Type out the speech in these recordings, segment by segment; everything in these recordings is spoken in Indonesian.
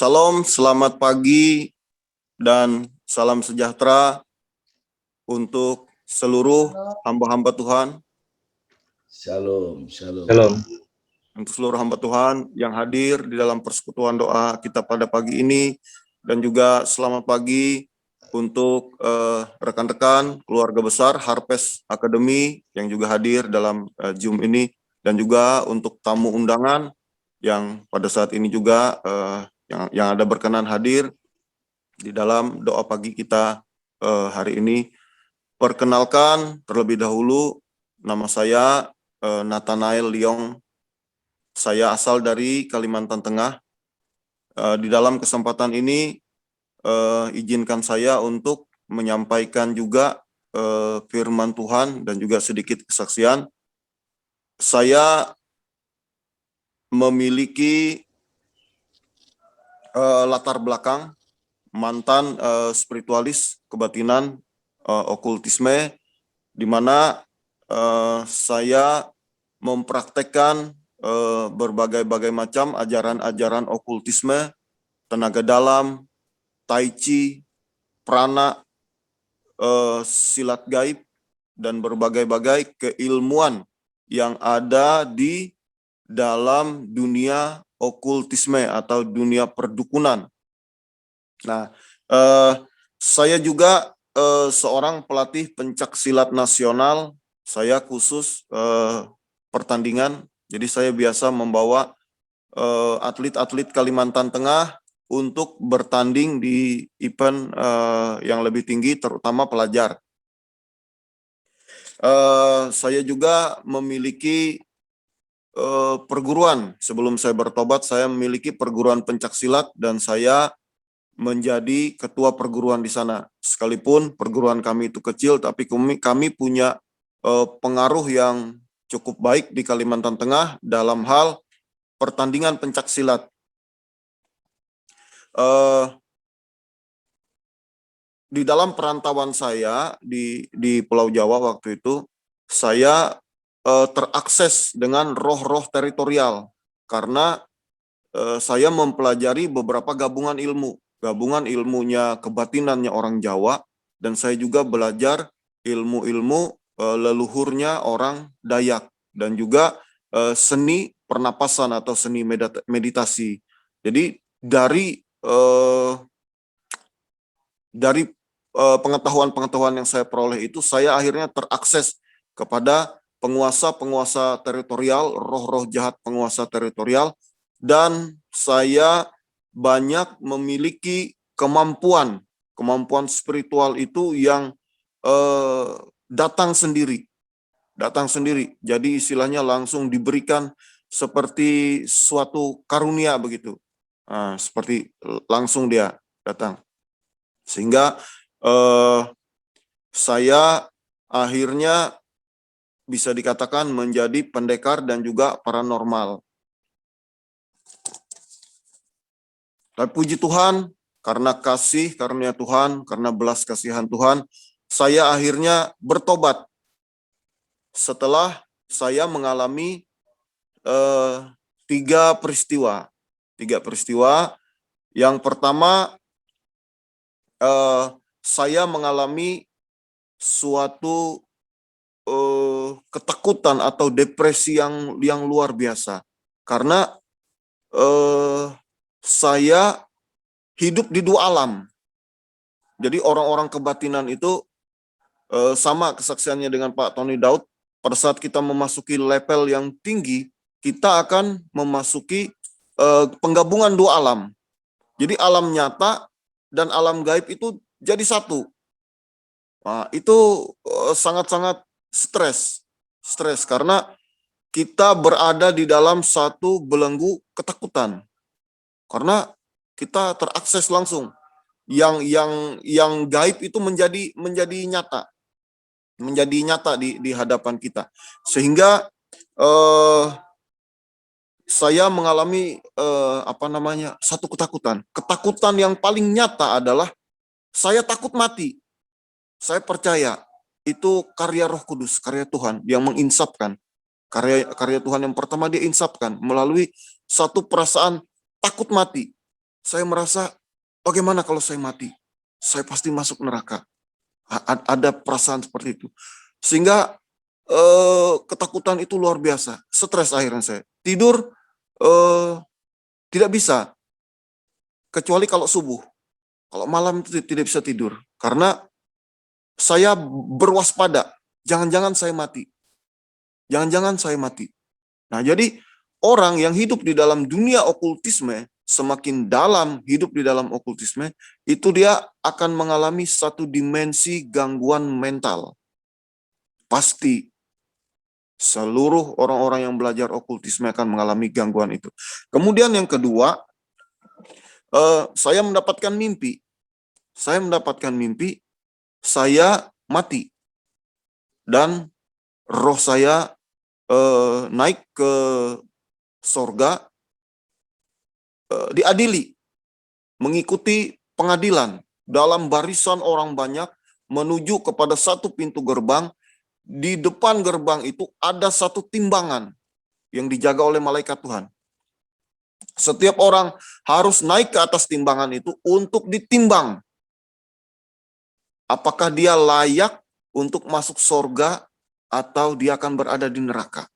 Salam, selamat pagi, dan salam sejahtera untuk seluruh hamba-hamba Tuhan. Shalom, shalom. Shalom. Untuk seluruh hamba Tuhan yang hadir di dalam persekutuan doa kita pada pagi ini. Dan juga selamat pagi untuk rekan-rekan keluarga besar Harvest Academy yang juga hadir dalam Zoom ini. Dan juga untuk tamu undangan yang pada saat ini juga yang ada berkenan hadir di dalam doa pagi kita hari ini. Perkenalkan terlebih dahulu, nama saya Nathanael Leong. Saya asal dari Kalimantan Tengah. Di dalam kesempatan ini, izinkan saya untuk menyampaikan juga firman Tuhan dan juga sedikit kesaksian. Saya memiliki latar belakang mantan spiritualis kebatinan okultisme, di mana saya mempraktekkan berbagai macam ajaran-ajaran okultisme, tenaga dalam, tai chi, prana, silat gaib, dan berbagai keilmuan yang ada di dalam dunia okultisme atau dunia perdukunan. Nah, saya juga seorang pelatih pencak silat nasional. Saya khusus pertandingan, jadi saya biasa membawa atlet-atlet Kalimantan Tengah untuk bertanding di event yang lebih tinggi, terutama pelajar. Saya juga memiliki perguruan. Sebelum saya bertobat, saya memiliki perguruan pencak silat dan saya menjadi ketua perguruan di sana. Sekalipun perguruan kami itu kecil, tapi kami punya pengaruh yang cukup baik di Kalimantan Tengah dalam hal pertandingan pencak silat. Di dalam perantauan saya di Pulau Jawa waktu itu, saya terakses dengan roh-roh teritorial karena saya mempelajari beberapa gabungan ilmunya kebatinannya orang Jawa, dan saya juga belajar ilmu-ilmu leluhurnya orang Dayak, dan juga seni pernapasan atau seni meditasi. Jadi dari pengetahuan-pengetahuan yang saya peroleh itu, saya akhirnya terakses kepada penguasa-penguasa teritorial, roh-roh jahat penguasa teritorial, dan saya banyak memiliki kemampuan spiritual itu yang datang sendiri. Jadi istilahnya langsung diberikan seperti suatu karunia begitu. Nah, seperti langsung dia datang. Sehingga saya akhirnya bisa dikatakan menjadi pendekar dan juga paranormal. Tapi puji Tuhan, karena kasih karunia Tuhan, karena belas kasihan Tuhan, saya akhirnya bertobat. Setelah saya mengalami tiga peristiwa. Yang pertama, saya mengalami suatu ketakutan atau depresi yang luar biasa, karena saya hidup di dua alam. Jadi orang-orang kebatinan itu sama kesaksiannya dengan Pak Tony Daud. Pada saat kita memasuki level yang tinggi, kita akan memasuki penggabungan dua alam. Jadi alam nyata dan alam gaib itu jadi satu. Nah, itu sangat-sangat stres karena kita berada di dalam satu belenggu ketakutan. Karena kita terakses langsung. Yang gaib itu menjadi nyata. Menjadi nyata di hadapan kita. Sehingga saya mengalami satu ketakutan. Ketakutan yang paling nyata adalah saya takut mati. Saya percaya itu karya Roh Kudus, karya Tuhan yang menginsapkan. Karya Tuhan yang pertama dia insapkan melalui satu perasaan takut mati. Saya merasa, bagaimana kalau saya mati? Saya pasti masuk neraka. Ada perasaan seperti itu. Sehingga ketakutan itu luar biasa. Stres akhirnya saya. Tidur tidak bisa. Kecuali kalau subuh. Kalau malam itu tidak bisa tidur. Karena saya berwaspada. Jangan-jangan saya mati. Jangan-jangan saya mati. Nah, jadi orang yang hidup di dalam dunia okultisme, semakin dalam hidup di dalam okultisme, itu dia akan mengalami satu dimensi gangguan mental. Pasti seluruh orang-orang yang belajar okultisme akan mengalami gangguan itu. Kemudian yang kedua, saya mendapatkan mimpi. Saya mendapatkan mimpi, saya mati. Dan roh saya naik ke sorga, diadili, mengikuti pengadilan dalam barisan orang banyak menuju kepada satu pintu gerbang. Di depan gerbang itu ada satu timbangan yang dijaga oleh malaikat Tuhan. Setiap orang harus naik ke atas timbangan itu untuk ditimbang. Apakah dia layak untuk masuk sorga atau dia akan berada di neraka.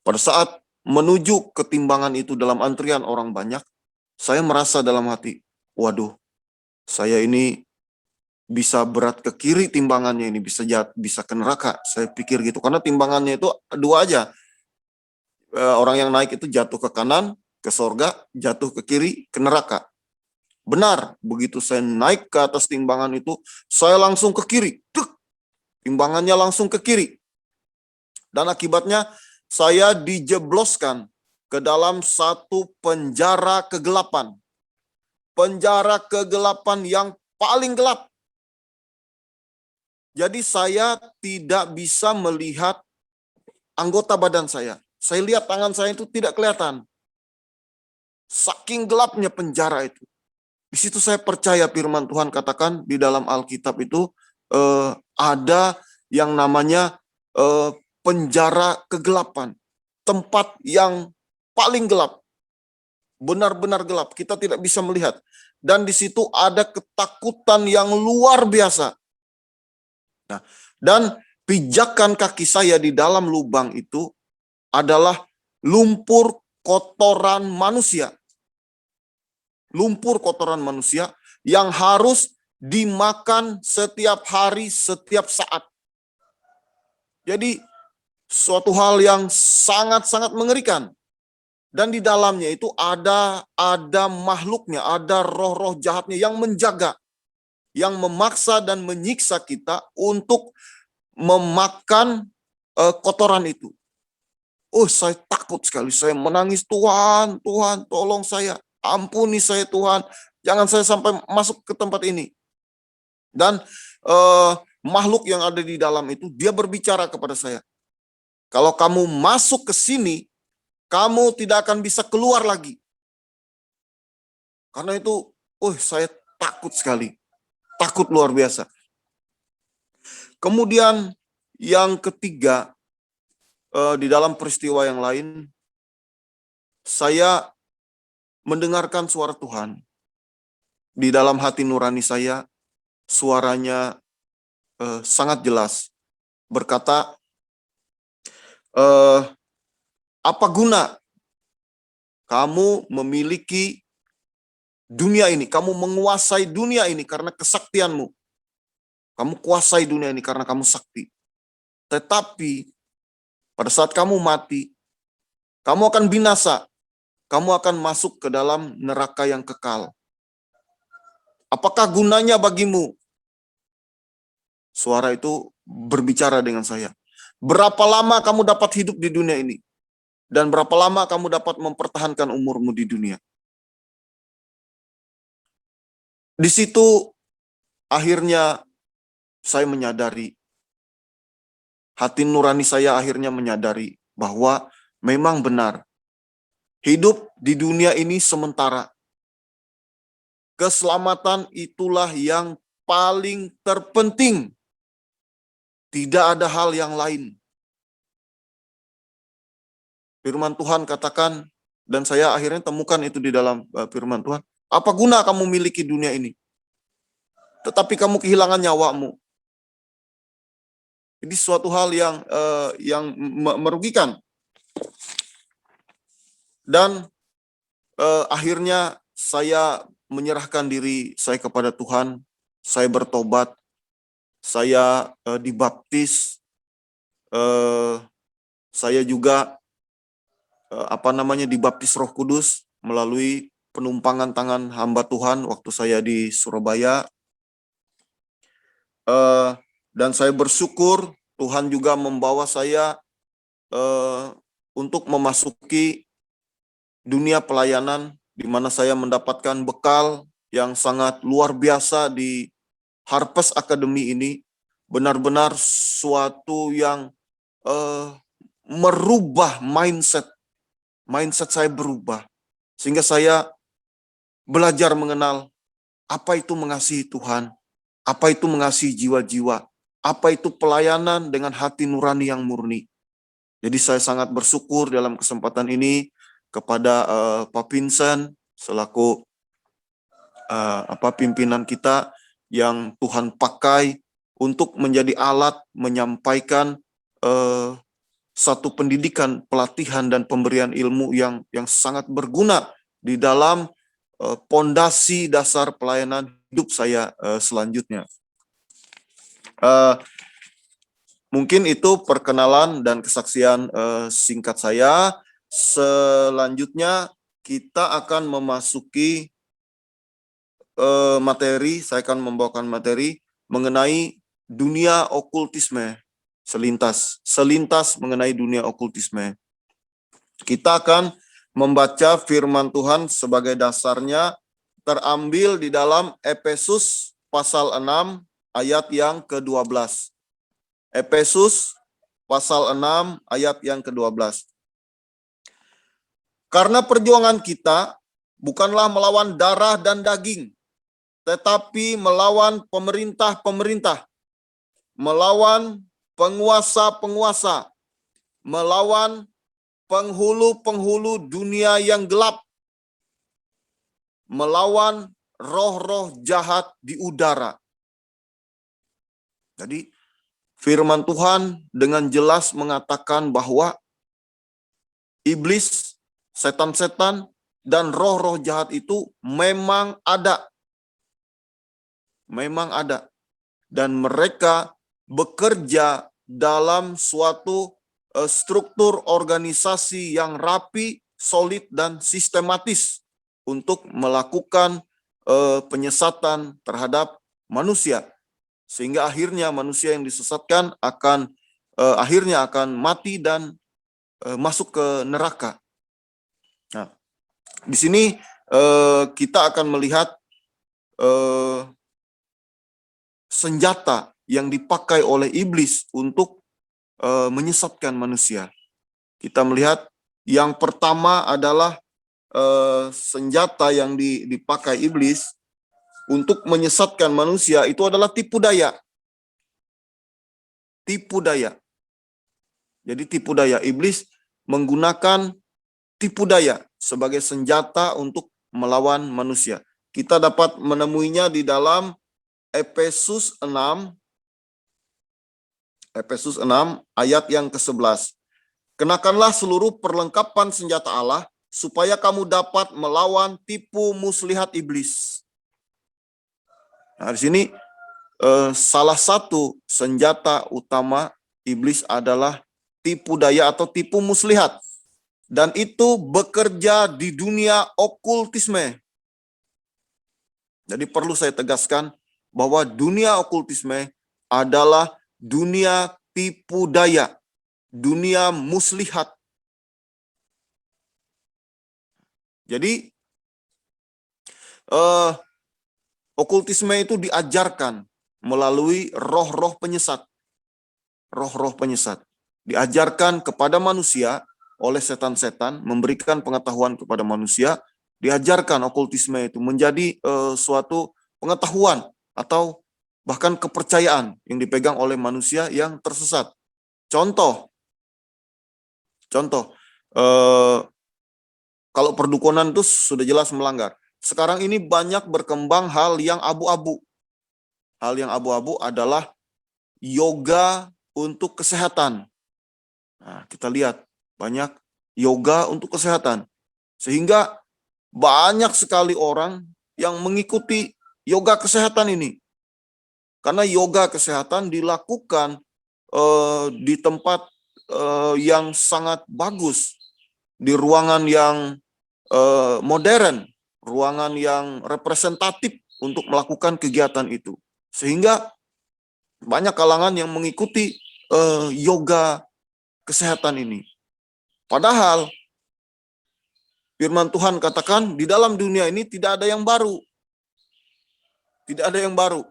Pada saat menuju ke timbangan itu dalam antrian orang banyak, saya merasa dalam hati, waduh, saya ini bisa berat ke kiri timbangannya ini, bisa ke neraka. Saya pikir gitu, karena timbangannya itu dua aja. Orang yang naik itu jatuh ke kanan, ke sorga, jatuh ke kiri, ke neraka. Benar, begitu saya naik ke atas timbangan itu, saya langsung ke kiri. Timbangannya langsung ke kiri. Dan akibatnya saya dijebloskan ke dalam satu penjara kegelapan. Penjara kegelapan yang paling gelap. Jadi saya tidak bisa melihat anggota badan saya. Saya lihat tangan saya itu tidak kelihatan. Saking gelapnya penjara itu. Di situ saya percaya firman Tuhan katakan di dalam Alkitab itu ada yang namanya penjara kegelapan. Tempat yang paling gelap. Benar-benar gelap. Kita tidak bisa melihat. Dan di situ ada ketakutan yang luar biasa. Nah, dan pijakan kaki saya di dalam lubang itu adalah lumpur kotoran manusia. Lumpur kotoran manusia yang harus dimakan setiap hari, setiap saat. Jadi suatu hal yang sangat-sangat mengerikan. Dan di dalamnya itu ada makhluknya, ada roh-roh jahatnya yang menjaga, yang memaksa dan menyiksa kita untuk memakan kotoran itu. Oh, saya takut sekali. Saya menangis, Tuhan, Tuhan, tolong saya. Ampuni saya, Tuhan. Jangan saya sampai masuk ke tempat ini. Dan makhluk yang ada di dalam itu, dia berbicara kepada saya. Kalau kamu masuk ke sini, kamu tidak akan bisa keluar lagi. Karena itu, saya takut sekali. Takut luar biasa. Kemudian yang ketiga, di dalam peristiwa yang lain, saya mendengarkan suara Tuhan. Di dalam hati nurani saya, suaranya sangat jelas. Berkata, apa guna kamu memiliki dunia ini, kamu menguasai dunia ini karena kesaktianmu. Kamu kuasai dunia ini karena kamu sakti. Tetapi pada saat kamu mati, kamu akan binasa. Kamu akan masuk ke dalam neraka yang kekal. Apakah gunanya bagimu? Suara itu berbicara dengan saya. Berapa lama kamu dapat hidup di dunia ini? Dan berapa lama kamu dapat mempertahankan umurmu di dunia? Di situ akhirnya saya menyadari, hati nurani saya akhirnya menyadari bahwa memang benar, hidup di dunia ini sementara. Keselamatan itulah yang paling terpenting. Tidak ada hal yang lain. Firman Tuhan katakan Dan saya akhirnya temukan itu di dalam firman Tuhan. Apa guna kamu memiliki dunia ini, tetapi kamu kehilangan nyawamu? Ini suatu hal yang merugikan. Dan akhirnya saya menyerahkan diri saya kepada Tuhan. Saya bertobat. Saya dibaptis. Saya juga dibaptis Roh Kudus melalui penumpangan tangan hamba Tuhan waktu saya di Surabaya. Dan saya bersyukur Tuhan juga membawa saya untuk memasuki dunia pelayanan, di mana saya mendapatkan bekal yang sangat luar biasa di Harvest Academy ini. Benar-benar suatu yang merubah mindset saya berubah, sehingga saya belajar mengenal apa itu mengasihi Tuhan, apa itu mengasihi jiwa-jiwa, apa itu pelayanan dengan hati nurani yang murni. Jadi saya sangat bersyukur dalam kesempatan ini kepada Pak Vincent selaku pimpinan kita yang Tuhan pakai untuk menjadi alat menyampaikan satu pendidikan, pelatihan, dan pemberian ilmu yang sangat berguna di dalam pondasi dasar pelayanan hidup saya selanjutnya. Mungkin itu perkenalan dan kesaksian singkat saya. Selanjutnya kita akan memasuki materi. Saya akan membawakan materi mengenai dunia okultisme. Selintas mengenai dunia okultisme. Kita akan membaca firman Tuhan sebagai dasarnya terambil di dalam Efesus pasal 6 ayat yang ke-12. Efesus pasal 6 ayat yang ke-12. Karena perjuangan kita bukanlah melawan darah dan daging, tetapi melawan pemerintah-pemerintah, melawan penguasa-penguasa, melawan penghulu-penghulu dunia yang gelap, melawan roh-roh jahat di udara. Jadi firman Tuhan dengan jelas mengatakan bahwa iblis, setan-setan, dan roh-roh jahat itu memang ada. Memang ada. Dan mereka bekerja dalam suatu struktur organisasi yang rapi, solid, dan sistematis untuk melakukan penyesatan terhadap manusia. Sehingga akhirnya manusia yang disesatkan akhirnya akan mati dan masuk ke neraka. Nah, di sini kita akan melihat senjata yang dipakai oleh iblis untuk menyesatkan manusia. Kita melihat yang pertama adalah senjata yang dipakai iblis untuk menyesatkan manusia itu adalah tipu daya. Tipu daya. Jadi tipu daya, iblis menggunakan tipu daya sebagai senjata untuk melawan manusia. Kita dapat menemuinya di dalam Efesus 6 ayat yang ke-11. Kenakanlah seluruh perlengkapan senjata Allah supaya kamu dapat melawan tipu muslihat iblis. Nah, di sini salah satu senjata utama iblis adalah tipu daya atau tipu muslihat. Dan itu bekerja di dunia okultisme. Jadi perlu saya tegaskan bahwa dunia okultisme adalah dunia tipu daya, dunia muslihat. Jadi okultisme itu diajarkan melalui roh-roh penyesat. Roh-roh penyesat diajarkan kepada manusia oleh setan-setan, memberikan pengetahuan kepada manusia, diajarkan okultisme itu menjadi suatu pengetahuan atau bahkan kepercayaan yang dipegang oleh manusia yang tersesat. Contoh, Kalau perdukunan itu sudah jelas melanggar. Sekarang ini banyak berkembang hal yang abu-abu. Hal yang abu-abu adalah yoga untuk kesehatan. Nah, kita lihat banyak yoga untuk kesehatan. Sehingga banyak sekali orang yang mengikuti yoga kesehatan ini. Karena yoga kesehatan dilakukan di tempat yang sangat bagus, di ruangan yang modern, ruangan yang representatif untuk melakukan kegiatan itu. Sehingga banyak kalangan yang mengikuti yoga kesehatan ini. Padahal firman Tuhan katakan di dalam dunia ini tidak ada yang baru. Tidak ada yang baru.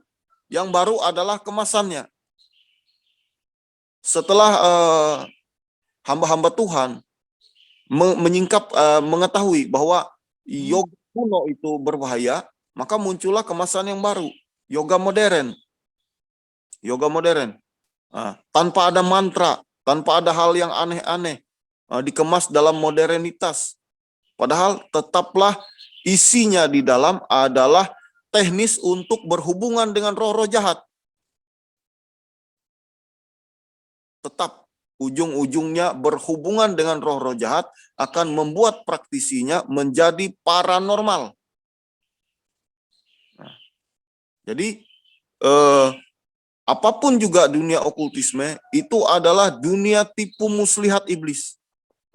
Yang baru adalah kemasannya. Setelah hamba-hamba Tuhan mengetahui bahwa yoga kuno itu berbahaya, maka muncullah kemasan yang baru, yoga modern. Yoga modern. Tanpa ada mantra, tanpa ada hal yang aneh-aneh, dikemas dalam modernitas. Padahal tetaplah isinya di dalam adalah teknis untuk berhubungan dengan roh-roh jahat. Tetap ujung-ujungnya berhubungan dengan roh-roh jahat akan membuat praktisinya menjadi paranormal. Jadi apapun juga dunia okultisme itu adalah dunia tipu muslihat iblis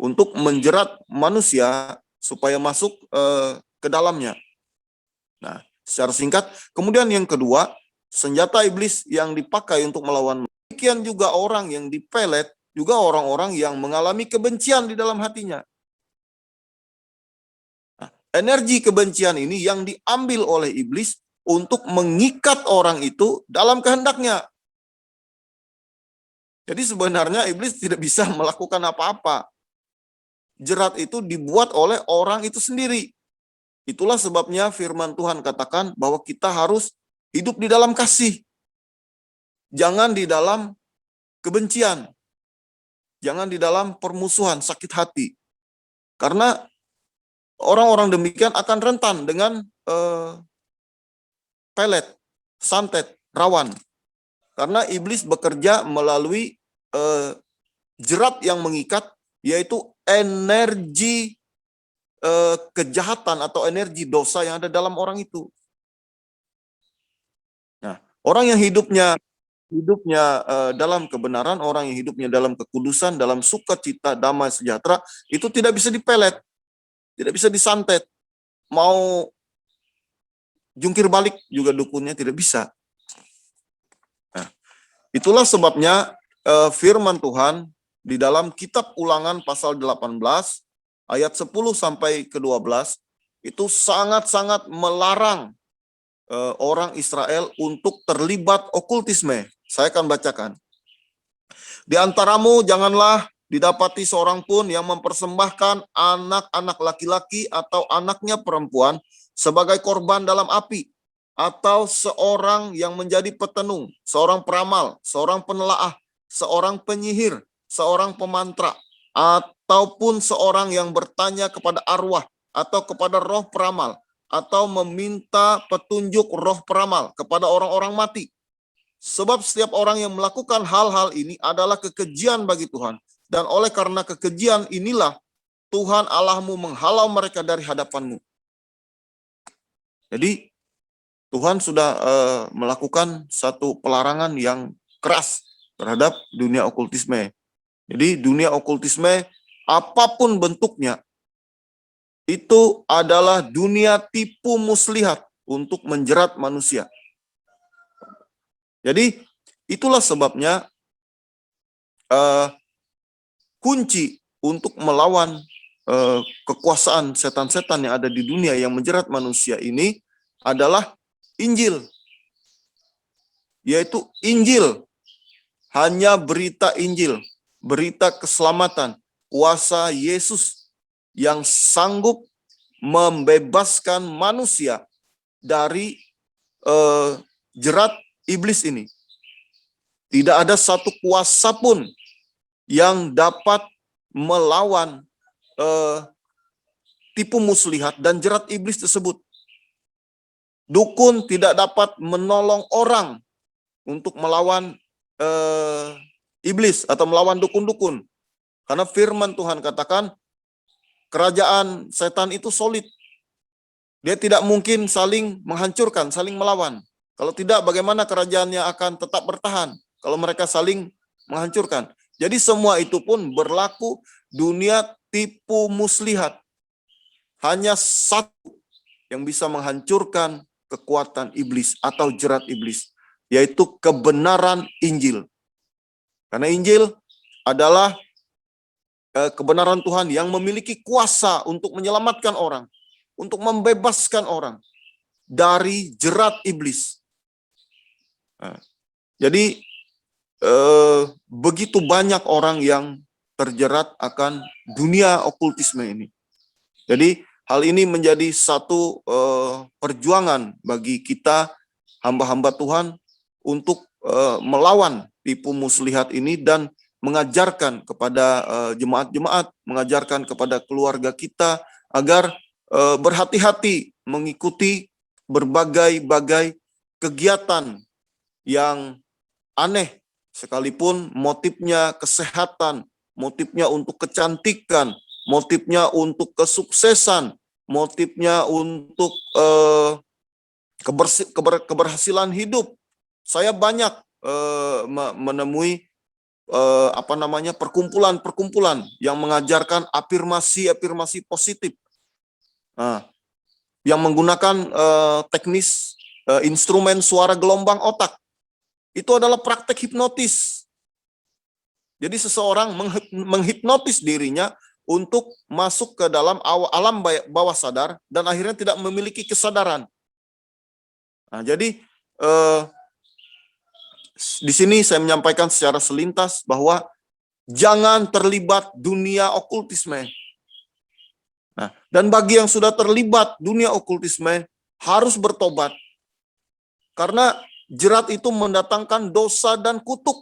untuk menjerat manusia supaya masuk ke dalamnya. Nah, secara singkat, kemudian yang kedua, senjata iblis yang dipakai untuk melawan. Demikian juga orang yang dipelet, juga orang-orang yang mengalami kebencian di dalam hatinya. Nah, energi kebencian ini yang diambil oleh iblis untuk mengikat orang itu dalam kehendaknya. Jadi sebenarnya iblis tidak bisa melakukan apa-apa. Jerat itu dibuat oleh orang itu sendiri. Itulah sebabnya firman Tuhan katakan bahwa kita harus hidup di dalam kasih. Jangan di dalam kebencian. Jangan di dalam permusuhan, sakit hati. Karena orang-orang demikian akan rentan dengan pelet, santet, rawan. Karena iblis bekerja melalui jerat yang mengikat, yaitu energi kejahatan atau energi dosa yang ada dalam orang itu. Nah, orang yang hidupnya dalam kebenaran, orang yang hidupnya dalam kekudusan, dalam sukacita, damai, sejahtera, itu tidak bisa dipelet, tidak bisa disantet. Mau jungkir balik juga dukunnya tidak bisa. Nah, itulah sebabnya firman Tuhan di dalam kitab Ulangan pasal 18 ayat 10 sampai ke 12 itu sangat-sangat melarang orang Israel untuk terlibat okultisme. Saya akan bacakan. Di antaramu janganlah didapati seorang pun yang mempersembahkan anak-anak laki-laki atau anaknya perempuan sebagai korban dalam api, atau seorang yang menjadi petenung, seorang peramal, seorang penelaah, seorang penyihir, seorang pemantra, ataupun seorang yang bertanya kepada arwah atau kepada roh peramal, atau meminta petunjuk roh peramal kepada orang-orang mati. Sebab setiap orang yang melakukan hal-hal ini adalah kekejian bagi Tuhan. Dan oleh karena kekejian inilah Tuhan Allahmu menghalau mereka dari hadapanmu. Jadi Tuhan sudah melakukan satu pelarangan yang keras terhadap dunia okultisme. Jadi dunia okultisme apapun bentuknya itu adalah dunia tipu muslihat untuk menjerat manusia. Jadi itulah sebabnya kunci untuk melawan kekuasaan setan-setan yang ada di dunia yang menjerat manusia ini adalah Injil. Yaitu Injil. Hanya berita Injil, berita keselamatan, kuasa Yesus yang sanggup membebaskan manusia dari jerat iblis ini. Tidak ada satu kuasa pun yang dapat melawan tipu muslihat dan jerat iblis tersebut. Dukun tidak dapat menolong orang untuk melawan iblis atau melawan dukun-dukun. Karena firman Tuhan katakan, kerajaan setan itu solid. Dia tidak mungkin saling menghancurkan, saling melawan. Kalau tidak, bagaimana kerajaannya akan tetap bertahan kalau mereka saling menghancurkan. Jadi semua itu pun berlaku dunia tipu muslihat. Hanya satu yang bisa menghancurkan kekuatan iblis atau jerat iblis, yaitu kebenaran Injil. Karena Injil adalah kebenaran Tuhan yang memiliki kuasa untuk menyelamatkan orang, untuk membebaskan orang dari jerat iblis. Nah, jadi begitu banyak orang yang terjerat akan dunia okultisme ini. Jadi hal ini menjadi satu perjuangan bagi kita hamba-hamba Tuhan untuk melawan tipu muslihat ini dan mengajarkan kepada jemaat-jemaat, mengajarkan kepada keluarga kita agar berhati-hati mengikuti berbagai-bagai kegiatan yang aneh, sekalipun motifnya kesehatan, motifnya untuk kecantikan, motifnya untuk kesuksesan, motifnya untuk keberhasilan hidup. Saya banyak menemui perkumpulan-perkumpulan yang mengajarkan afirmasi positif. Nah, yang menggunakan teknis instrumen suara gelombang otak. Itu adalah praktek hipnotis. Jadi seseorang menghipnotis dirinya untuk masuk ke dalam alam bawah sadar dan akhirnya tidak memiliki kesadaran. Nah, jadi di sini saya menyampaikan secara selintas bahwa jangan terlibat dunia okultisme. Nah, dan bagi yang sudah terlibat dunia okultisme harus bertobat. Karena jerat itu mendatangkan dosa dan kutuk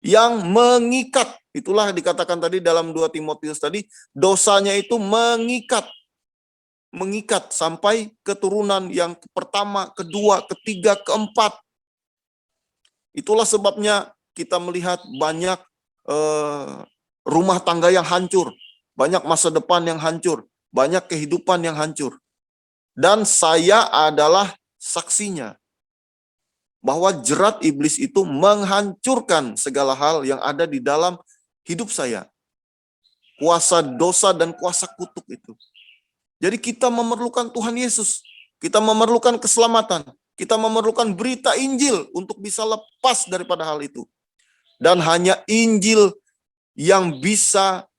yang mengikat. Itulah dikatakan tadi dalam 2 Timotius tadi, dosanya itu mengikat sampai keturunan yang pertama, kedua, ketiga, keempat. Itulah sebabnya kita melihat banyak rumah tangga yang hancur, banyak masa depan yang hancur, banyak kehidupan yang hancur. Dan saya adalah saksinya bahwa jerat iblis itu menghancurkan segala hal yang ada di dalam hidup saya. Kuasa dosa dan kuasa kutuk itu. Jadi kita memerlukan Tuhan Yesus. Kita memerlukan keselamatan. Kita memerlukan berita Injil untuk bisa lepas daripada hal itu. Dan hanya Injil yang bisa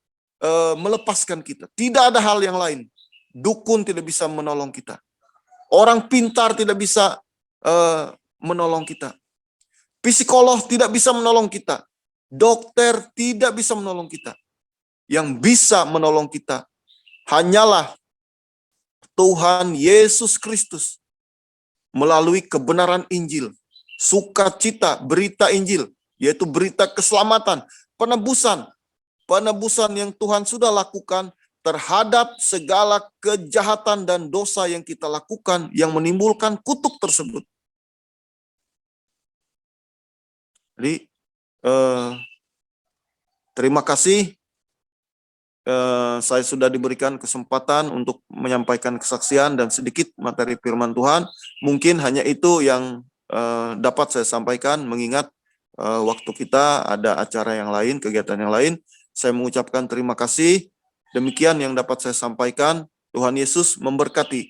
melepaskan kita. Tidak ada hal yang lain. Dukun tidak bisa menolong kita. Orang pintar tidak bisa menolong kita. Psikolog tidak bisa menolong kita. Dokter tidak bisa menolong kita. Yang bisa menolong kita hanyalah Tuhan Yesus Kristus melalui kebenaran Injil, sukacita, berita Injil, yaitu berita keselamatan, penebusan yang Tuhan sudah lakukan terhadap segala kejahatan dan dosa yang kita lakukan yang menimbulkan kutuk tersebut. Jadi terima kasih saya sudah diberikan kesempatan untuk menyampaikan kesaksian dan sedikit materi firman Tuhan. Mungkin hanya itu yang dapat saya sampaikan, mengingat waktu kita ada acara yang lain, kegiatan yang lain. Saya mengucapkan terima kasih. Demikian yang dapat saya sampaikan. Tuhan Yesus memberkati.